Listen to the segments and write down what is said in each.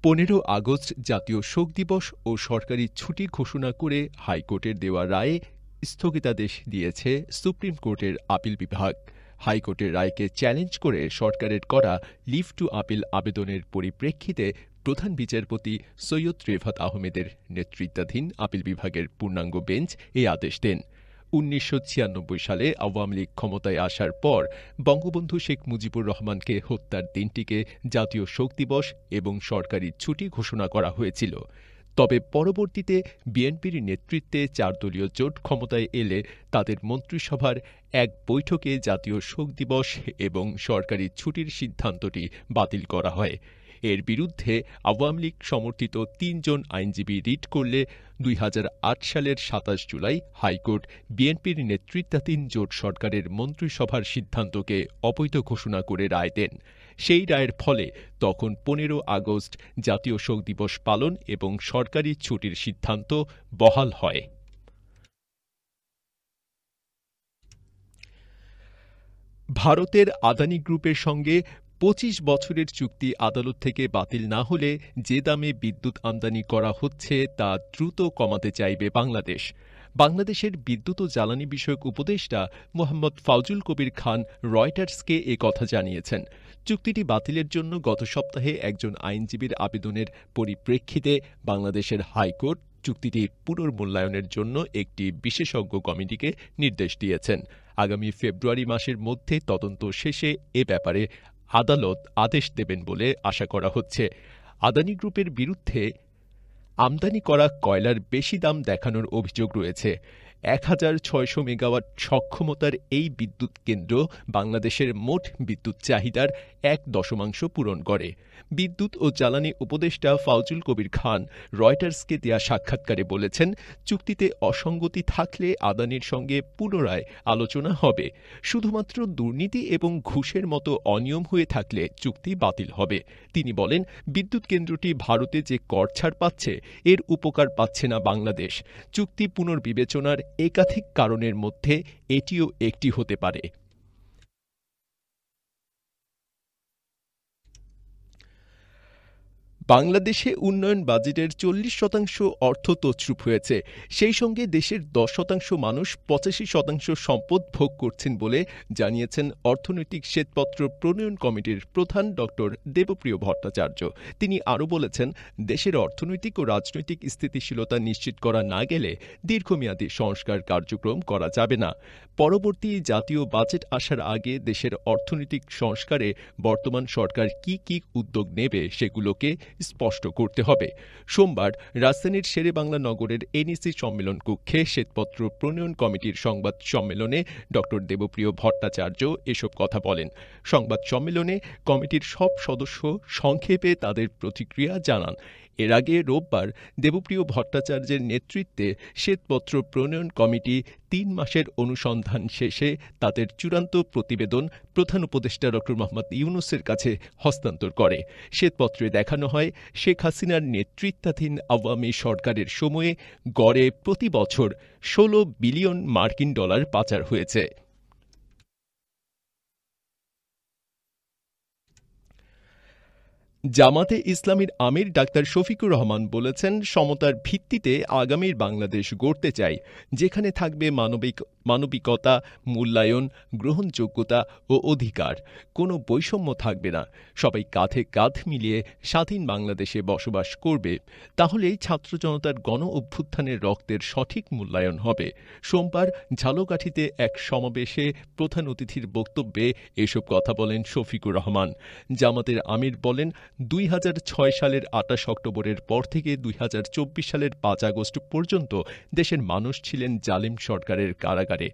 15 August জাতীয় শোক দিবস ও সরকারি ছুটি ঘোষণা করে হাইকোর্টের দেওয়া রায়ে স্থগিতাদেশ দিয়েছে সুপ্রিম কোর্টের আপিল বিভাগ। হাইকোর্টের রায়কে চ্যালেঞ্জ করে সরকারের করা লিভ টু আপিল আবেদনের পরিপ্রেক্ষিতে প্রধান বিচারপতি সৈয়দ রেফাত আহমেদের নেতৃত্বাধীন আপিল বিভাগের পূর্ণাঙ্গ বেঞ্চ এই আদেশ দেন। ১৯৯৬ সালে আওয়ামী লীগ ক্ষমতায় আসার পর বঙ্গবন্ধু শেখ মুজিবুর রহমানকে হত্যার দিনটিকে জাতীয় শোক দিবস এবং সরকারি ছুটি ঘোষণা করা হয়েছিল। তবে পরবর্তীতে বিএনপির নেতৃত্বে ৪ দলীয় জোট ক্ষমতায় এলে তাদের মন্ত্রিসভার এক বৈঠকে জাতীয় শোক দিবস এবং সরকারি ছুটির সিদ্ধান্তটি বাতিল করা হয়। এর বিরুদ্ধে আওয়ামী লীগ সমর্থিত ৩ জন আইনজীবী রিট করলে ২০০৮ সালের ২৭ জুলাই হাইকোর্ট বিএনপির নেতৃত্বাধীন জোট সরকারের মন্ত্রিসভার সিদ্ধান্তকে অবৈধ ঘোষণা করে রায় দেন। সেই রায়ের ফলে তখন ১৫ আগস্ট জাতীয় শোক দিবস পালন এবং সরকারি ছুটির সিদ্ধান্ত বহাল হয়। ভারতের আদানি গ্রুপের সঙ্গে ২৫ বছরের চুক্তি আদালত থেকে বাতিল না হলে যে দামে বিদ্যুৎ আমদানি করা হচ্ছে তা দ্রুত কমাতে চাইবে বাংলাদেশ। বাংলাদেশের বিদ্যুৎ ও জ্বালানি বিষয়ক উপদেষ্টা মোহাম্মদ ফাউজুল কবির খান রয়টার্সকে কথা জানিয়েছেন। চুক্তিটি বাতিলের জন্য গত সপ্তাহে একজন আইনজীবীর আবেদনের পরিপ্রেক্ষিতে বাংলাদেশের হাইকোর্ট চুক্তিটি পুনর্মূল্যায়নের জন্য একটি বিশেষজ্ঞ কমিটিকে নির্দেশ দিয়েছেন। আগামী ফেব্রুয়ারি মাসের মধ্যে তদন্ত শেষে এ ব্যাপারে আদালত আদেশ দেবেন বলে আশা করা হচ্ছে। আদানি গ্রুপের বিরুদ্ধে আমদানি করা কয়লার বেশি দাম দেখানোর অভিযোগ রয়েছে। ১৬০০ মেগাওয়াট সক্ষমতার এই বিদ্যুৎ কেন্দ্র বাংলাদেশের মোট বিদ্যুৎ চাহিদার ১ পূরণ করে। বিদ্যুৎ ও জ্বালানি উপদেষ্টা ফাউজুল কবির খান রয়টার্সকে দেয়া সাক্ষাৎকারে বলেছেন, চুক্তিতে অসঙ্গতি থাকলে আদানির সঙ্গে পুনরায় আলোচনা হবে। শুধুমাত্র দুর্নীতি এবং ঘুষের মতো অনিয়ম হয়ে থাকলে চুক্তি বাতিল হবে। তিনি বলেন, বিদ্যুৎ কেন্দ্রটি ভারতে যে কর ছাড় পাচ্ছে এর উপকার পাচ্ছে না বাংলাদেশ। চুক্তি পুনর্বিবেচনার একাধিক কারণের মধ্যে এটিও একটি হতে পারে। বাংলাদেশে উন্নয়ন বাজেটের ৪০% অর্থ তছরূপ হয়েছে। সেই সঙ্গে দেশের ১০% মানুষ ৮৫% সম্পদ ভোগ করছেন বলে জানিয়েছেন অর্থনৈতিক শ্বেতপত্র প্রণয়ন কমিটির প্রধান ড দেবপ্রিয় ভট্টাচার্য। তিনি আরও বলেছেন, দেশের অর্থনৈতিক ও রাজনৈতিক স্থিতিশীলতা নিশ্চিত করা না গেলে দীর্ঘমেয়াদী সংস্কার কার্যক্রম করা যাবে না। পরবর্তী জাতীয় বাজেট আসার আগে দেশের অর্থনৈতিক সংস্কারে বর্তমান সরকার কি কি উদ্যোগ নেবে সেগুলোকে স্পষ্ট করতে হবে। সোমবার রাজধানীর শেরেবাংলা নগরের এনইসি সম্মেলন কক্ষে শ্বেতপত্র প্রণয়ন কমিটির সংবাদ সম্মেলনে ড দেবপ্রিয় ভট্টাচার্য এসব কথা বলেন। সংবাদ সম্মেলনে কমিটির সব সদস্য সংক্ষেপে তাদের প্রতিক্রিয়া জানান। এর আগে রোববার দেবপ্রিয় ভট্টাচার্যের নেতৃত্বে শ্বেতপত্র প্রণয়ন কমিটি ৩ মাসের অনুসন্ধান শেষে তাদের চূড়ান্ত প্রতিবেদন প্রধান উপদেষ্টা ড মোহাম্মদ ইউনূসের কাছে হস্তান্তর করে। শ্বেতপত্রে দেখানো হয়, শেখ হাসিনার নেতৃত্বাধীন আওয়ামী সরকারের সময়ে গড়ে প্রতি বছর ১৬ বিলিয়ন মার্কিন ডলার পাচার হয়েছে। জামাতে ইসলামীর আমির ডাক্তার শফিকুর রহমান বলেছেন, সমতার ভিত্তিতে আগামীর বাংলাদেশ গড়তে চাই, যেখানে থাকবে মানবিকতা, মূল্যায়ন, গ্রহণযোগ্যতা ও অধিকার। কোনো বৈষম্য থাকবে না। সবাই কাঁধে কাঁধ মিলিয়ে স্বাধীন বাংলাদেশে বসবাস করবে। তাহলেই ছাত্র জনতার গণ অভ্যুত্থানের রক্তের সঠিক মূল্যায়ন হবে। সোমবার ঝালকাঠিতে এক সমাবেশে প্রধান অতিথির বক্তব্যে এসব কথা বলেন শফিকুর রহমান। জামাতের আমির বলেন, ২০০৬ সালের ২৮ অক্টোবরের পর থেকে ২০২৪ সালের ৫ আগস্ট পর্যন্ত দেশের মানুষ ছিলেন জালিম সরকারের কারাগারে।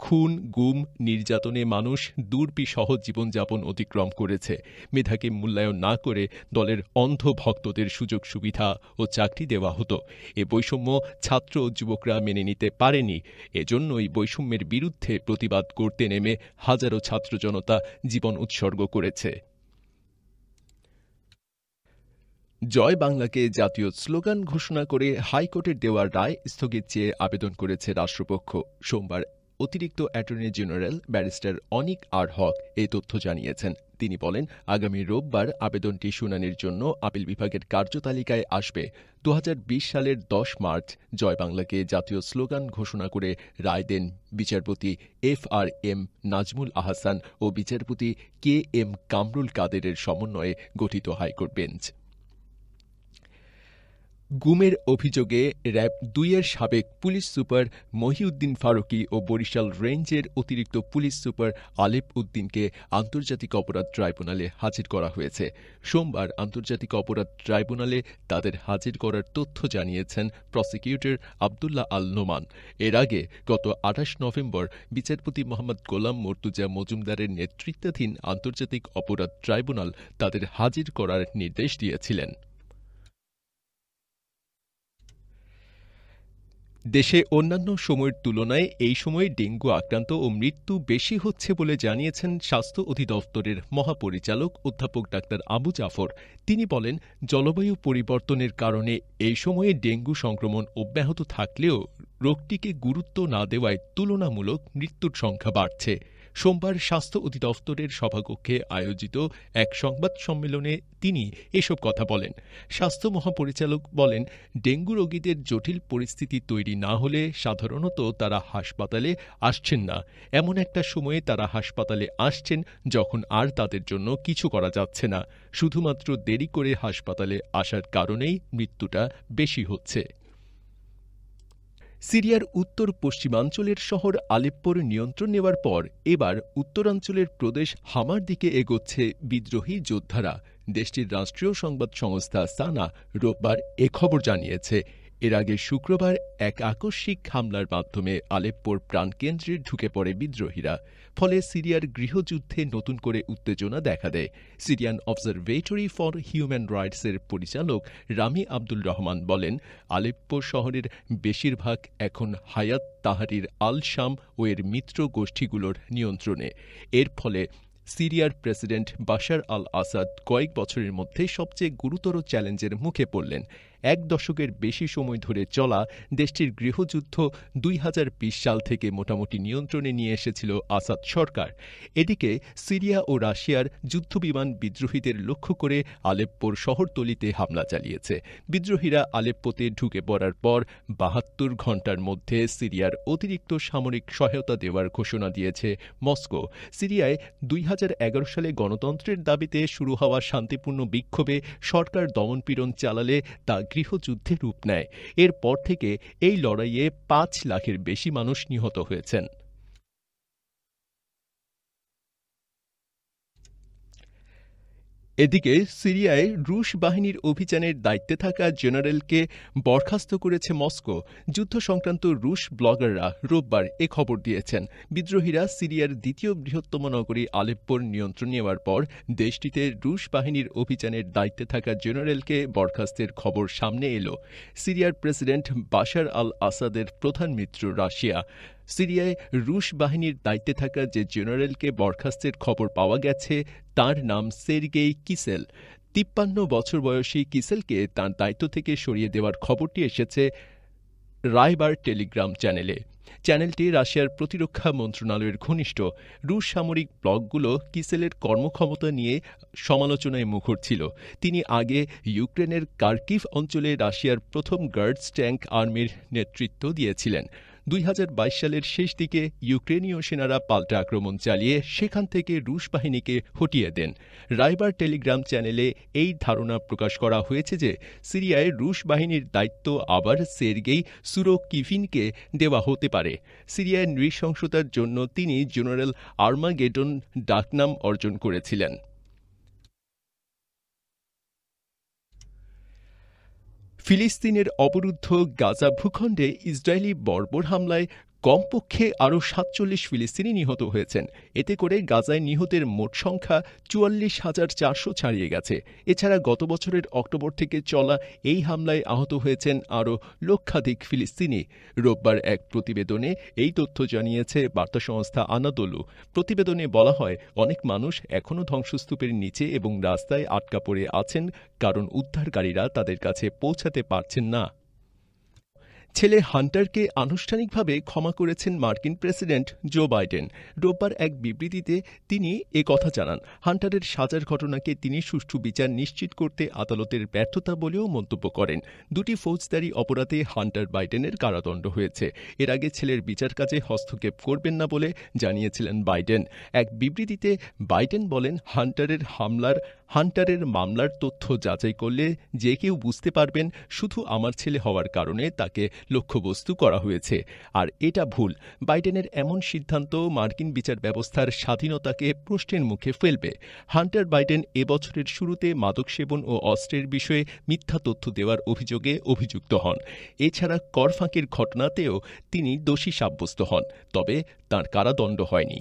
খুন, গুম, নির্যাতনে মানুষ দুর্বিষহ জীবনযাপন অতিক্রম করেছে। মেধাকে মূল্যায়ন না করে দলের অন্ধ ভক্তদের সুযোগ সুবিধা ও চাকরি দেওয়া হতো। এ বৈষম্য ছাত্র ও যুবকরা মেনে নিতে পারেনি। এজন্যই বৈষম্যের বিরুদ্ধে প্রতিবাদ করতে নেমে হাজারো ছাত্র জনতা জীবন উৎসর্গ করেছে। জয় বাংলাকে জাতীয় স্লোগান ঘোষণা করে হাইকোর্টের দেওয়া রায় স্থগিত চেয়ে আবেদন করেছে রাষ্ট্রপক্ষ। সোমবার অতিরিক্ত অ্যাটর্নি জেনারেল ব্যারিস্টার অনিক আর হক এই তথ্য জানিয়েছেন। তিনি বলেন, আগামী রোববার আবেদনটি শুনানির জন্য আপিল বিভাগের কার্যতালিকায় আসবে। ২০২০ সালের ১০ মার্চ জয় বাংলাকে জাতীয় স্লোগান ঘোষণা করে রায় দেন বিচারপতি FRM নাজমুল আহসান ও বিচারপতি KM কামরুল কাদেরের সমন্বয়ে গঠিত হাইকোর্ট বেঞ্চ। গুমের অভিযোগে র‍্যাব ২ এর সাবেক পুলিশ সুপার মহিউদ্দিন ফারুকী ও বরিশাল রেঞ্জের অতিরিক্ত পুলিশ সুপার আলেপ উদ্দিনকে আন্তর্জাতিক অপরাধ ট্রাইব্যুনালে হাজির করা হয়েছে। সোমবার আন্তর্জাতিক অপরাধ ট্রাইব্যুনালে তাদের হাজির করার তথ্য জানিয়েছেন প্রসিকিউটর আবদুল্লাহ আল নোমান। এর আগে গত ২৮ নভেম্বর বিচারপতি মোহাম্মদ গোলাম মর্তুজা মজুমদারের নেতৃত্বাধীন আন্তর্জাতিক অপরাধ ট্রাইব্যুনাল তাদের হাজির করার নির্দেশ দিয়েছিলেন। দেশে অন্যান্য সময়ের তুলনায় এই সময়ে ডেঙ্গু আক্রান্ত ও মৃত্যু বেশি হচ্ছে বলে জানিয়েছেন স্বাস্থ্য অধিদপ্তরের মহাপরিচালক অধ্যাপক ডাক্তার আবু জাফর। তিনি বলেন, জলবায়ু পরিবর্তনের কারণে এই সময়ে ডেঙ্গু সংক্রমণ অব্যাহত থাকলেও রোগটিকে গুরুত্ব না দেওয়ায় তুলনামূলক মৃত্যুর সংখ্যা বাড়ছে। সোমবার স্বাস্থ্য অধিদপ্তরের সভাকক্ষে আয়োজিত এক সংবাদ সম্মেলনে তিনি এসব কথা বলেন। স্বাস্থ্য মহাপরিচালক বলেন, ডেঙ্গু রোগীদের জটিল পরিস্থিতি তৈরি না হলে সাধারণত তারা হাসপাতালে আসছেন না। এমন একটা সময়ে তারা হাসপাতালে আসছেন যখন আর তাদের জন্য কিছু করা যাচ্ছে না। শুধুমাত্র দেরি করে হাসপাতালে আসার কারণেই মৃত্যুটা বেশি হচ্ছে। সিরিয়ার উত্তর পশ্চিমাঞ্চলের শহর আলেপ্পোর নিয়ন্ত্রণ নেওয়ার পর এবার উত্তরাঞ্চলের প্রদেশ হামার দিকে এগোচ্ছে বিদ্রোহী যোদ্ধারা। দেশটির রাষ্ট্রীয় সংবাদ সংস্থা সানা রোববার এ খবর জানিয়েছে। এর আগে শুক্রবার এক আকস্মিক হামলার মাধ্যমে আলেপ্পোর প্রাণকেন্দ্রে ঢুকে পড়ে বিদ্রোহীরা। ফলে সিরিয়ার গৃহযুদ্ধে নতুন করে উত্তেজনা দেখা দেয়। সিরিয়ান অবজারভেটরি ফর হিউম্যান রাইটসের পরিচালক রামি আব্দুল রহমান বলেন, আলেপ্পো শহরের বেশিরভাগ এখন হায়াত তাহরির আল শাম ও এর মিত্র গোষ্ঠীগুলোর নিয়ন্ত্রণে। এর ফলে সিরিয়ার প্রেসিডেন্ট বাশার আল আসাদ কয়েক বছরের মধ্যে সবচেয়ে গুরুতর চ্যালেঞ্জের মুখে পড়লেন। ১ দশকের বেশি সময় ধরে চলা দেশটির গৃহযুদ্ধ ২০২০ সাল থেকে মোটামুটি নিয়ন্ত্রণে নিয়ে এসেছিল আসাদ সরকার। এদিকে সিরিয়া ও রাশিয়ার যুদ্ধবিমান বিদ্রোহীদের লক্ষ্য করে আলেপ্পোর শহরতলিতে হামলা চালিয়েছে। বিদ্রোহীরা আলেপ্পোতে ঢুকে পড়ার পর ৭২ ঘণ্টার মধ্যে সিরিয়ার অতিরিক্ত সামরিক সহায়তা দেওয়ার ঘোষণা দিয়েছে মস্কো। সিরিয়ায় ২০১১ সালে গণতন্ত্রের দাবিতে শুরু হওয়া শান্তিপূর্ণ বিক্ষোভে সরকার দমনপীড়ন চালালে তা গৃহযুদ্ধে রূপ নেয়। এরপর থেকে এই লড়াইয়ে ৫ লাখের বেশি মানুষ নিহত হয়েছেন। এদিকে সিরিয়ায় রুশ বাহিনীর অভিযানের দায়িত্বে থাকা জেনারেলকে বরখাস্ত করেছে মস্কো। যুদ্ধ সংক্রান্ত রুশ ব্লগাররা রোববার এ খবর দিয়েছেন। বিদ্রোহীরা সিরিয়ার দ্বিতীয় বৃহত্তম নগরী আলেপ্পোর নিয়ন্ত্রণ নেওয়ার পর দেশটিতে রুশ বাহিনীর অভিযানের দায়িত্বে থাকা জেনারেলকে বরখাস্তের খবর সামনে এলো। সিরিয়ার প্রেসিডেন্ট বাশার আল আসাদের প্রধান মিত্র রাশিয়া। সিরিয়ায় রুশ বাহিনীর দায়িত্বে থাকা যে জেনারেলকে বরখাস্তের খবর পাওয়া গেছে তার নাম সের্গেই কিসেল। ৫৩ বছর বয়সী কিসেলকে তাঁর দায়িত্ব থেকে সরিয়ে দেওয়ার খবরটি এসেছে রাইবার টেলিগ্রাম চ্যানেলে। চ্যানেলটি রাশিয়ার প্রতিরক্ষা মন্ত্রণালয়ের ঘনিষ্ঠ। রুশ সামরিক ব্লগগুলো কিসেলের কর্মক্ষমতা নিয়ে সমালোচনায় মুখর ছিল। তিনি আগে ইউক্রেনের কার্কিভ অঞ্চলে রাশিয়ার প্রথম গার্ডস ট্যাঙ্ক আর্মির নেতৃত্ব দিয়েছিলেন। ২০২২ সালের শেষ দিকে ইউক্রেনীয় সেনারা পাল্টা আক্রমণ চালিয়ে সেখান থেকে রুশ বাহিনীকে হটিয়ে দেন। রাইবার টেলিগ্রাম চ্যানেলে এই ধারণা প্রকাশ করা হয়েছে যে সিরিয়ায় রুশ বাহিনীর দায়িত্ব আবার সের্গেই সুরোকিভিনকে দেওয়া হতে পারে। সিরিয়ায় নৃশংসতার জন্য তিনি জেনারেল আর্মাগেডন ডাকনাম অর্জন করেছিলেন। ফিলিস্তিনের অবরুদ্ধ গাজা ভূখণ্ডে ইসরায়েলি বর্বর হামলায় কমপক্ষে আরও ৪৭ ফিলিস্তিনি নিহত হয়েছেন। এতে করে গাজায় নিহতের মোট সংখ্যা ৪৪,৪০০ ছাড়িয়ে গেছে। এছাড়া গত বছরের অক্টোবর থেকে চলা এই হামলায় আহত হয়েছেন আরও লক্ষাধিক ফিলিস্তিনি। রোববার এক প্রতিবেদনে এই তথ্য জানিয়েছে বার্তা সংস্থা আনাদোলু। প্রতিবেদনে বলা হয়, অনেক মানুষ এখনও ধ্বংসস্তূপের নিচে এবং রাস্তায় আটকা পড়ে আছেন কারণ উদ্ধারকারীরা তাদের কাছে পৌঁছাতে পারছেন না। ছেলে হান্টারকে আনুষ্ঠানিকভাবে ক্ষমা করেছেন মার্কিন প্রেসিডেন্ট জো বাইডেন। রোববার এক বিবৃতিতে তিনি কথা জানান। হান্টারের সাজার ঘটনাকে তিনি সুষ্ঠু বিচার নিশ্চিত করতে আদালতের ব্যর্থতা বলেও মন্তব্য করেন। দুটি ফৌজদারি অপরাধে হান্টার বাইডেনের কারাদণ্ড হয়েছে। এর আগে ছেলের বিচার কাজে হস্তক্ষেপ করবেন না বলে জানিয়েছিলেন বাইডেন। এক বিবৃতিতে বাইডেন বলেন, হান্টারের মামলার তথ্য যাচাই করলে যে কেউ বুঝতে পারবেন শুধু আমার ছেলে হওয়ার কারণে তাকে লক্ষ্যবস্তু করা হয়েছে, আর এটা ভুল। বাইডেনের এমন সিদ্ধান্ত মার্কিন বিচার ব্যবস্থার স্বাধীনতাকে প্রশ্নের মুখে ফেলবে। হান্টার বাইডেন এবছরের শুরুতে মাদক সেবন ও অস্ত্রের বিষয়ে মিথ্যা তথ্য দেওয়ার অভিযোগে অভিযুক্ত হন। এছাড়া কর ফাঁকির ঘটনাতেও তিনি দোষী সাব্যস্ত হন, তবে তাঁর কারাদণ্ড হয়নি।